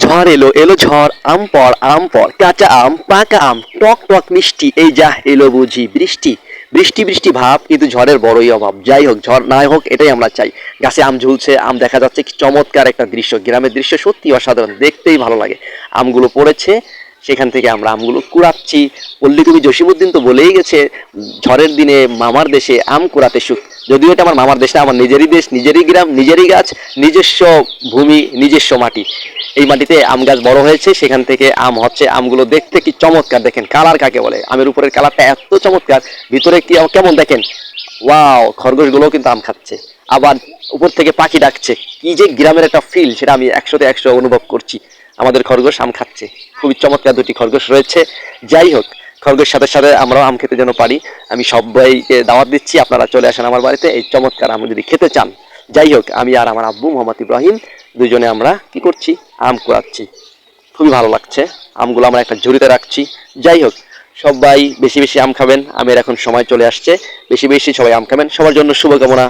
ঝড় এলো এলো ঝড়, আম পড় কাঁচা আম পাকা আম টক টক মিষ্টি, এই যা এলো বুঝি বৃষ্টি। বৃষ্টি বৃষ্টি ভাব, কিন্তু ঝড়ের বড়ই অভাব। যাই হোক, ঝড় নাই হোক, এটাই আমরা চাই। গাছে আম ঝুলছে, আম দেখা যাচ্ছে, কি চমৎকার একটা দৃশ্য। গ্রামের দৃশ্য সত্যি অসাধারণ, দেখতেই ভালো লাগে। আমগুলো পড়েছে, সেখান থেকে আমরা আমগুলো কুড়াচ্ছি। পল্লীকবি জসিমউদ্দিন তো বলেই গেছে, ঝড়ের দিনে মামার দেশে আম কুড়াতে সুখ। যদিও এটা আমার মামার দেশ না, আমার নিজেরই দেশ, নিজেরই গ্রাম, নিজেরই গাছ, নিজস্ব ভূমি, নিজস্ব মাটি। এই মাটিতে আম গাছ বড় হয়েছে, সেখান থেকে আম হচ্ছে। আমগুলো দেখতে কি চমৎকার, দেখেন কালার কাকে বলে। আমের উপরের কালারটা এত চমৎকার, ভিতরে কি কেমন দেখেন। ওয়াও, খরগোশগুলো কিন্তু আম খাচ্ছে। আবার উপর থেকে পাখি ডাকছে। কি যে গ্রামের একটা ফিল, সেটা আমি 100-তে 100 অনুভব করছি। আমাদের খরগোশ আম খাচ্ছে, খুবই চমৎকার দুটি খরগোশ রয়েছে। যাই হোক, খরগোশের সাথে সাথে আমরাও আম খেতে যেন পারি। আমি সবাইকে দাওয়াত দিচ্ছি, আপনারা চলে আসেন আমার বাড়িতে, এই চমৎকার আম যদি খেতে চান। যাই হোক, আমি আর আমার আব্বু মোহাম্মদ ইব্রাহিম দুজনে আমরা কি করছি, আম কুড়াচ্ছি। খুবই ভালো লাগছে। আমগুলো আমরা একটা ঝুড়িতে রাখছি। যাই হোক, সবাই বেশি বেশি আম খাবেন, আমের এখন সময় চলে আসছে। বেশি বেশি সবাই আম খাবেন, সবার জন্য শুভকামনা।